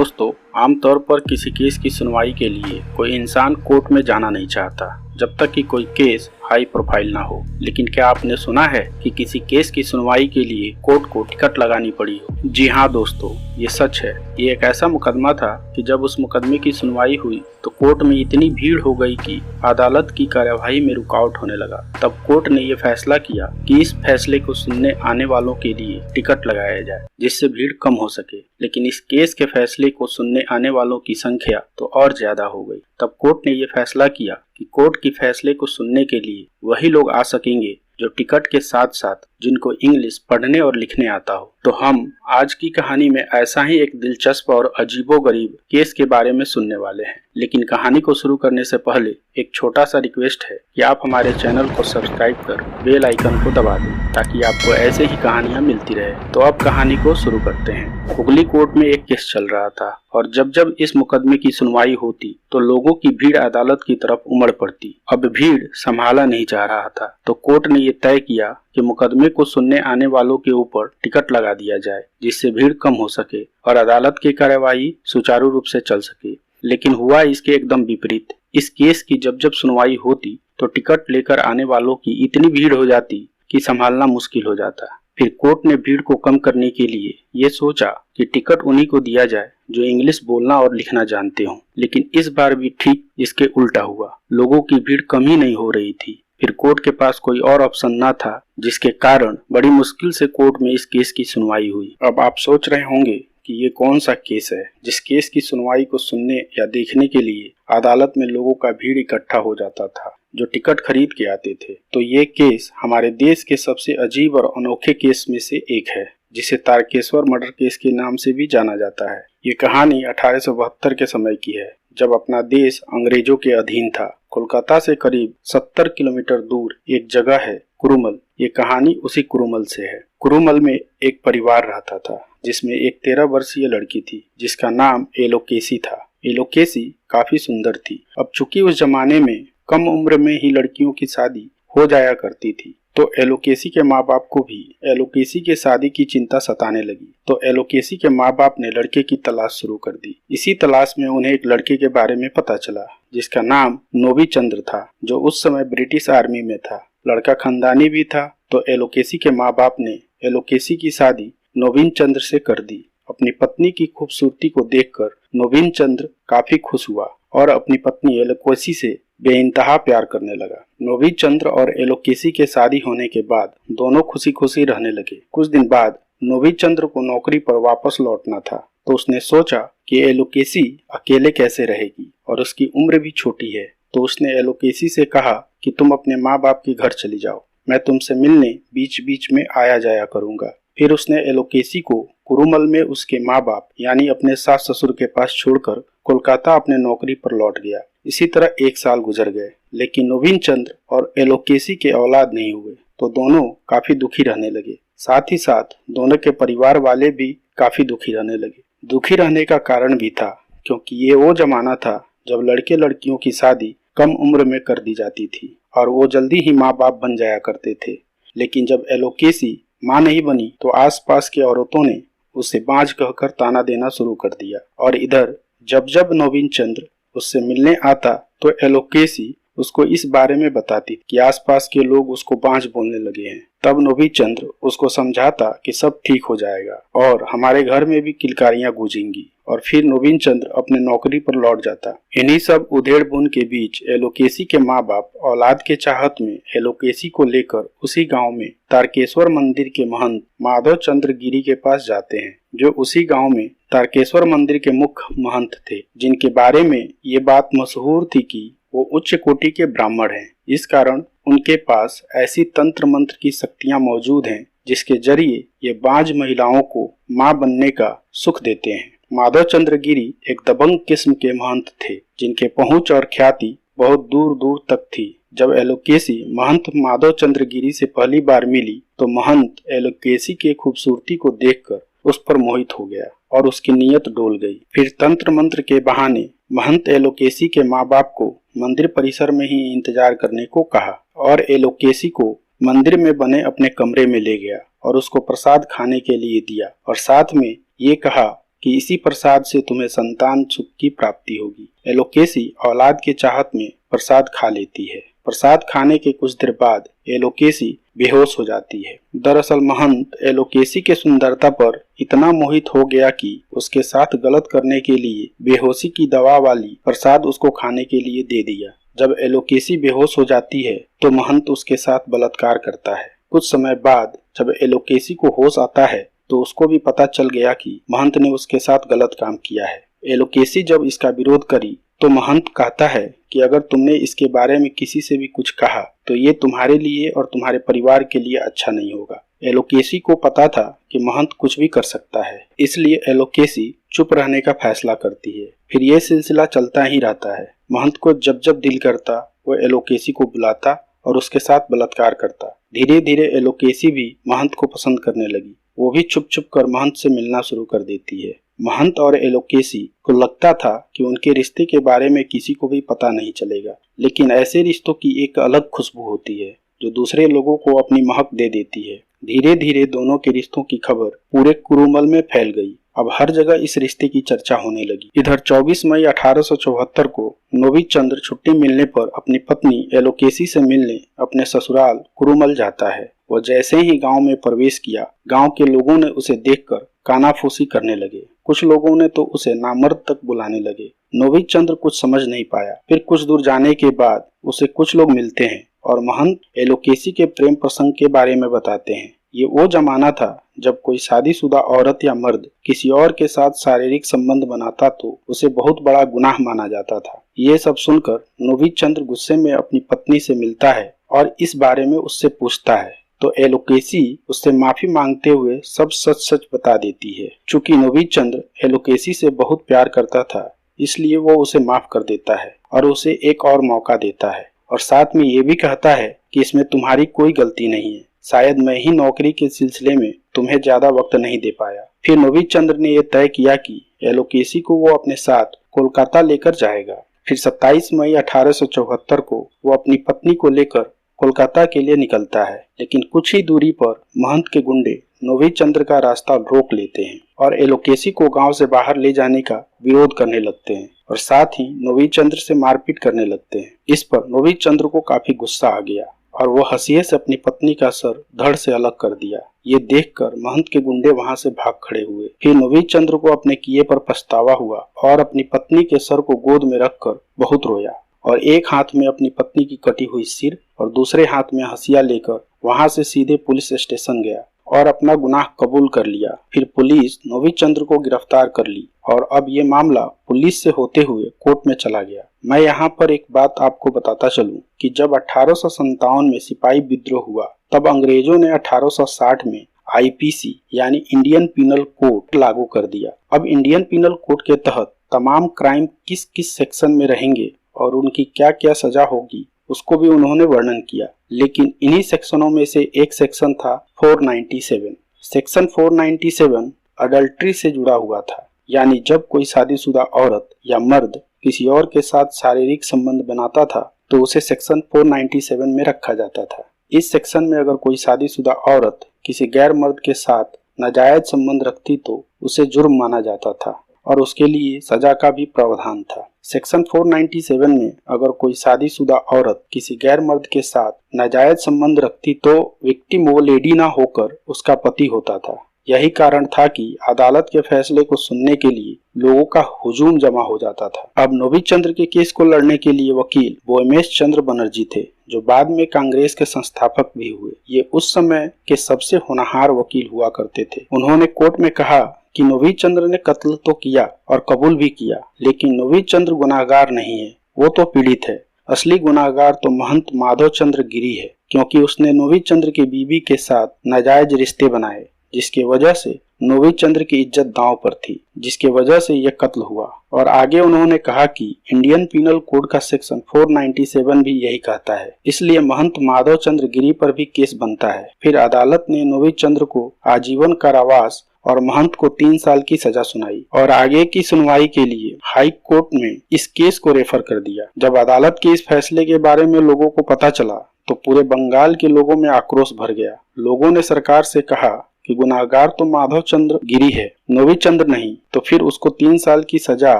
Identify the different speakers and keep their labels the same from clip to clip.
Speaker 1: दोस्तों, आमतौर पर किसी केस की सुनवाई के लिए कोई इंसान कोर्ट में जाना नहीं चाहता जब तक कि कोई केस हाई प्रोफाइल ना हो। लेकिन क्या आपने सुना है कि किसी केस की सुनवाई के लिए कोर्ट को टिकट लगानी पड़ी हो? जी हाँ दोस्तों, ये सच है। ये एक ऐसा मुकदमा था कि जब उस मुकदमे की सुनवाई हुई तो कोर्ट में इतनी भीड़ हो गई कि अदालत की कार्यवाही में रुकावट होने लगा। तब कोर्ट ने ये फैसला किया कि इस फैसले को सुनने आने वालों के लिए टिकट लगाया जाए जिससे भीड़ कम हो सके। लेकिन इस केस के फैसले को सुनने आने वालों की संख्या तो और ज्यादा हो गई। तब कोर्ट ने ये फैसला किया कि कोर्ट के फैसले को सुनने के लिए वही लोग आ सकेंगे जो टिकट के साथ साथ जिनको इंग्लिश पढ़ने और लिखने आता हो। तो हम आज की कहानी में ऐसा ही एक दिलचस्प और अजीबोगरीब केस के बारे में सुनने वाले हैं। लेकिन कहानी को शुरू करने से पहले एक छोटा सा रिक्वेस्ट है कि आप हमारे चैनल को सब्सक्राइब कर बेल आइकन को दबा दें ताकि आपको ऐसे ही कहानियां मिलती रहे। तो अब कहानी को शुरू करते हैं। हुगली कोर्ट में एक केस चल रहा था और जब जब इस मुकदमे की सुनवाई होती तो लोगों की भीड़ अदालत की तरफ उमड़ पड़ती। अब भीड़ संभाला नहीं जा रहा था तो कोर्ट ने ये तय किया कि मुकदमे को सुनने आने वालों के ऊपर टिकट लगा दिया जाए जिससे भीड़ कम हो सके और अदालत की कार्यवाही सुचारू रूप से चल सके। लेकिन हुआ इसके एकदम विपरीत। इस केस की जब जब सुनवाई होती तो टिकट लेकर आने वालों की इतनी भीड़ हो जाती कि संभालना मुश्किल हो जाता। फिर कोर्ट ने भीड़ को कम करने के लिए ये सोचा कि टिकट उन्हीं को दिया जाए जो इंग्लिश बोलना और लिखना जानते हों। लेकिन इस बार भी ठीक इसके उल्टा हुआ। लोगों की भीड़ कम ही नहीं हो रही थी। फिर कोर्ट के पास कोई और ऑप्शन न था जिसके कारण बड़ी मुश्किल से कोर्ट में इस केस की सुनवाई हुई। अब आप सोच रहे होंगे कि ये कौन सा केस है जिस केस की सुनवाई को सुनने या देखने के लिए अदालत में लोगों का भीड़ इकट्ठा हो जाता था जो टिकट खरीद के आते थे। तो ये केस हमारे देश के सबसे अजीब और अनोखे केस में से एक है जिसे तारकेश्वर मर्डर केस के नाम से भी जाना जाता है। ये कहानी 1872 के समय की है जब अपना देश अंग्रेजों के अधीन था। कोलकाता से करीब 70 किलोमीटर दूर एक जगह है कुरुमल। ये कहानी उसी कुरुमल से है। कुरुमल में एक परिवार रहता था जिसमें एक 13 वर्षीय लड़की थी जिसका नाम एलोकेसी था। एलोकेसी काफी सुंदर थी। अब चूंकि उस जमाने में कम उम्र में ही लड़कियों की शादी हो जाया करती थी तो एलोकेसी के माँ बाप को भी एलोकेसी के शादी की चिंता सताने लगी। तो एलोकेसी के माँ बाप ने लड़के की तलाश शुरू कर दी। इसी तलाश में उन्हें एक लड़के के बारे में पता चला जिसका नाम नोबी चंद्र था जो उस समय ब्रिटिश आर्मी में था। लड़का खानदानी भी था तो एलोकेसी के माँ बाप ने एलोकेसी की शादी नोबिन चंद्र से कर दी। अपनी पत्नी की खूबसूरती को देखकर नोबिन चंद्र काफी खुश हुआ और अपनी पत्नी एलोकेसी से बेइंतहा प्यार करने लगा। नोबिन चंद्र और एलोकेसी के शादी होने के बाद दोनों खुशी खुशी रहने लगे। कुछ दिन बाद नोबिन चंद्र को नौकरी पर वापस लौटना था तो उसने सोचा कि एलोकेसी अकेले कैसे रहेगी और उसकी उम्र भी छोटी है। तो उसने एलोकेसी से कहा कि तुम अपने माँ बाप के घर चली जाओ, मैं तुमसे मिलने बीच बीच में आया जाया करूंगा। फिर उसने एलोकेसी को कुरुमल में उसके माँ बाप यानी अपने सास ससुर के पास छोड़कर कोलकाता अपने नौकरी पर लौट गया। इसी तरह 1 साल गुजर गए लेकिन नोबिन चंद्र और एलोकेसी के औलाद नहीं हुए तो दोनों काफी दुखी रहने लगे। साथ ही साथ दोनों के परिवार वाले भी काफी दुखी रहने लगे। दुखी रहने का कारण भी था क्योंकि ये वो जमाना था जब लड़के लड़कियों की शादी कम उम्र में कर दी जाती थी और वो जल्दी ही माँ बाप बन जाया करते थे। लेकिन जब एलोकेसी माँ नहीं बनी तो आसपास की औरतों ने उसे बांझ कहकर ताना देना शुरू कर दिया। और इधर जब जब नोबिन चंद्र उससे मिलने आता तो एलोकेसी उसको इस बारे में बताती कि आसपास के लोग उसको बांझ बोलने लगे हैं। तब नोबिन चंद्र उसको समझाता कि सब ठीक हो जाएगा और हमारे घर में भी किलकारियां गूंजेंगी। और फिर नोबिन चंद्र अपने नौकरी पर लौट जाता। इन्हीं सब उधेड़ बुन के बीच एलोकेसी के माँ बाप औलाद के चाहत में एलोकेसी को लेकर उसी गांव में तारकेश्वर मंदिर के महंत माधव चंद्र गिरी के पास जाते हैं जो उसी गांव में तारकेश्वर मंदिर के मुख्य महंत थे जिनके बारे में ये बात मशहूर थी कि वो उच्च कोटि के ब्राह्मण हैं। इस कारण उनके पास ऐसी तंत्र मंत्र की शक्तियां मौजूद हैं जिसके जरिए ये बांझ महिलाओं को मां बनने का सुख देते हैं। माधव चंद्र गिरी एक दबंग किस्म के महंत थे जिनके पहुंच और ख्याति बहुत दूर दूर तक थी। जब एलोकेसी महंत माधव चंद्र गिरी से पहली बार मिली तो महंत एलोकेसी के खूबसूरती को देखकर उस पर मोहित हो गया और उसकी नीयत डोल गई। फिर तंत्र मंत्र के बहाने महंत एलोकेसी के माँ बाप को मंदिर परिसर में ही इंतजार करने को कहा और एलोकेसी को मंदिर में बने अपने कमरे में ले गया और उसको प्रसाद खाने के लिए दिया और साथ में ये कहा कि इसी प्रसाद से तुम्हें संतान सुख की प्राप्ति होगी। एलोकेसी औलाद के चाहत में प्रसाद खा लेती है। प्रसाद खाने के कुछ देर बाद एलोकेसी बेहोश हो जाती है। दरअसल महंत एलोकेसी के सुंदरता पर इतना मोहित हो गया कि उसके साथ गलत करने के लिए बेहोशी की दवा वाली प्रसाद उसको खाने के लिए दे दिया। जब एलोकेसी बेहोश हो जाती है तो महंत उसके साथ बलात्कार करता है। कुछ समय बाद जब एलोकेसी को होश आता है तो उसको भी पता चल गया कि महंत ने उसके साथ गलत काम किया है। एलोकेसी जब इसका विरोध करी तो महंत कहता है कि अगर तुमने इसके बारे में किसी से भी कुछ कहा तो ये तुम्हारे लिए और तुम्हारे परिवार के लिए अच्छा नहीं होगा। एलोकेसी को पता था कि महंत कुछ भी कर सकता है, इसलिए एलोकेसी चुप रहने का फैसला करती है। फिर ये सिलसिला चलता ही रहता है। महंत को जब जब दिल करता वो एलोकेसी को बुलाता और उसके साथ बलात्कार करता। धीरे धीरे एलोकेसी भी महंत को पसंद करने लगी। वो भी छुप छुप कर महंत से मिलना शुरू कर देती है। महंत और एलोकेसी को लगता था कि उनके रिश्ते के बारे में किसी को भी पता नहीं चलेगा, लेकिन ऐसे रिश्तों की एक अलग खुशबू होती है जो दूसरे लोगों को अपनी महक दे देती है। धीरे धीरे दोनों के रिश्तों की खबर पूरे कुरुमल में फैल गई। अब हर जगह इस रिश्ते की चर्चा होने लगी। इधर 24 मई 1874 को नोविक चंद्र छुट्टी मिलने पर अपनी पत्नी एलोकेसी से मिलने अपने ससुराल कुरुमल जाता है। वो जैसे ही गांव में प्रवेश किया, गांव के लोगों ने उसे देखकर कानाफूसी करने लगे। कुछ लोगों ने तो उसे नामर्द तक बुलाने लगे। नोविक चंद्र कुछ समझ नहीं पाया। फिर कुछ दूर जाने के बाद उसे कुछ लोग मिलते हैं और महंत एलोकेसी के प्रेम प्रसंग के बारे में बताते हैं। ये वो जमाना था जब कोई शादीशुदा औरत या मर्द किसी और के साथ शारीरिक संबंध बनाता तो उसे बहुत बड़ा गुनाह माना जाता था। ये सब सुनकर नोविक चंद्र गुस्से में अपनी पत्नी से मिलता है और इस बारे में उससे पूछता है तो एलोकेसी उससे माफी मांगते हुए सब सच सच बता देती है। चूंकि नोविक चंद्र एलोकेसी से बहुत प्यार करता था, इसलिए वो उसे माफ कर देता है और उसे एक और मौका देता है और साथ में ये भी कहता है कि इसमें तुम्हारी कोई गलती नहीं है, शायद मैं ही नौकरी के सिलसिले में तुम्हें ज्यादा वक्त नहीं दे पाया। फिर नोविक चंद्र ने यह तय किया कि एलोकेसी को वो अपने साथ कोलकाता लेकर जाएगा। फिर 27 मई 1874 को वो अपनी पत्नी को लेकर कोलकाता के लिए निकलता है, लेकिन कुछ ही दूरी पर महंत के गुंडे नोविक चंद्र का रास्ता रोक लेते हैं और एलोकेसी को गांव से बाहर ले जाने का विरोध करने लगते हैं और साथ ही नोविक चंद्र से मारपीट करने लगते हैं। इस पर नोविक चंद्र को काफी गुस्सा आ गया और वो हंसिए से अपनी पत्नी का सर धड़ से अलग कर दिया। ये देखकर महंत के गुंडे वहां से भाग खड़े हुए। फिर नोविक चंद्र को अपने किए पर पछतावा हुआ और अपनी पत्नी के सर को गोद में रखकर बहुत रोया और एक हाथ में अपनी पत्नी की कटी हुई सिर और दूसरे हाथ में हंसिया लेकर वहां से सीधे पुलिस स्टेशन गया और अपना गुनाह कबूल कर लिया। फिर पुलिस नोविक चंद्र को गिरफ्तार कर ली और अब ये मामला पुलिस से होते हुए कोर्ट में चला गया। मैं यहाँ पर एक बात आपको बताता चलूं कि जब 1857 में सिपाही विद्रोह हुआ तब अंग्रेजों ने 1860 में आईपीसी यानी इंडियन पिनल कोड लागू कर दिया। अब इंडियन पिनल कोड के तहत तमाम क्राइम किस किस सेक्शन में रहेंगे और उनकी क्या क्या सजा होगी उसको भी उन्होंने वर्णन किया। लेकिन इन्हीं सेक्शनों में से एक सेक्शन था 497। सेक्शन 497 अडल्ट्री से जुड़ा हुआ था, यानी जब कोई शादीशुदा औरत या मर्द किसी और के साथ शारीरिक संबंध बनाता था तो उसे सेक्शन 497 में रखा जाता था। इस सेक्शन में अगर कोई शादीशुदा औरत किसी गैर मर्द के साथ नाजायज संबंध रखती तो उसे जुर्म माना जाता था और उसके लिए सजा का भी प्रावधान था। सेक्शन 497 में अगर कोई शादीशुदा औरत किसी गैर मर्द के साथ नाजायज संबंध रखती तो विक्टिम वो लेडी ना होकर उसका पति होता था। यही कारण था कि अदालत के फैसले को सुनने के लिए लोगों का हुजूम जमा हो जाता था। अब नोविक चंद्र के केस को लड़ने के लिए वकील बोयमेश चंद्र बनर्जी थे, जो बाद में कांग्रेस के संस्थापक भी हुए। ये उस समय के सबसे होनहार वकील हुआ करते थे। उन्होंने कोर्ट में कहा कि नोविक चंद्र ने कत्ल तो किया और कबूल भी किया, लेकिन नोविक चंद्र गुनाहगार नहीं है, वो तो पीड़ित है। असली गुनाहगार तो महंत माधव चंद्र गिरी है, क्योंकि उसने नोविक चंद्र की बीवी के साथ नाजायज रिश्ते बनाए, जिसके वजह से नोविक चंद्र की इज्जत दांव पर थी, जिसके वजह से यह कत्ल हुआ। और आगे उन्होंने कहा कि इंडियन पिनल कोड का सेक्शन 497 भी यही कहता है, इसलिए महंत माधव चंद्र गिरी पर भी केस बनता है। फिर अदालत ने नोविक चंद्र को आजीवन कारावास और महंत को 3 साल की सजा सुनाई और आगे की सुनवाई के लिए हाई कोर्ट में इस केस को रेफर कर दिया। जब अदालत के इस फैसले के बारे में लोगों को पता चला तो पूरे बंगाल के लोगों में आक्रोश भर गया। लोगों ने सरकार से कहा कि गुनाहगार तो माधव चंद्र गिरी है, नोवी चंद्र नहीं, तो फिर उसको 3 साल की सजा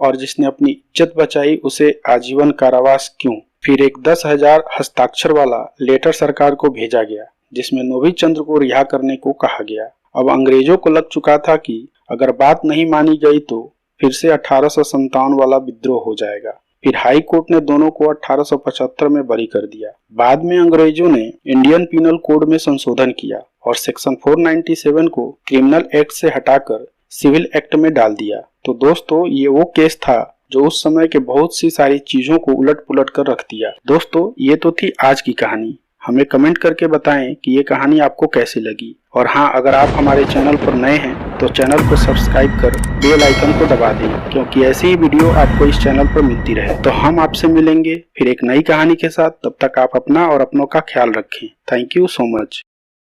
Speaker 1: और जिसने अपनी इज्जत बचाई उसे आजीवन कारावास क्यों? फिर एक 10,000 हस्ताक्षर वाला लेटर सरकार को भेजा गया जिसमें नोवी चंद्र को रिहा करने को कहा गया। अब अंग्रेजों को लग चुका था कि अगर बात नहीं मानी गई तो फिर से 1857 वाला विद्रोह हो जाएगा। फिर हाई कोर्ट ने दोनों को 1875 में बरी कर दिया। बाद में अंग्रेजों ने इंडियन पीनल कोड में संशोधन किया और सेक्शन 497 को क्रिमिनल एक्ट से हटाकर सिविल एक्ट में डाल दिया। तो दोस्तों ये वो केस था जो उस समय के बहुत सी सारी चीजों को उलट पुलट कर रख दिया। दोस्तों ये तो थी आज की कहानी। हमें कमेंट करके बताएं कि ये कहानी आपको कैसी लगी। और हाँ, अगर आप हमारे चैनल पर नए हैं तो चैनल को सब्सक्राइब कर बेल आइकन को दबा दें, क्योंकि ऐसी ही वीडियो आपको इस चैनल पर मिलती रहे। तो हम आपसे मिलेंगे फिर एक नई कहानी के साथ। तब तक आप अपना और अपनों का ख्याल रखें। Thank you so much.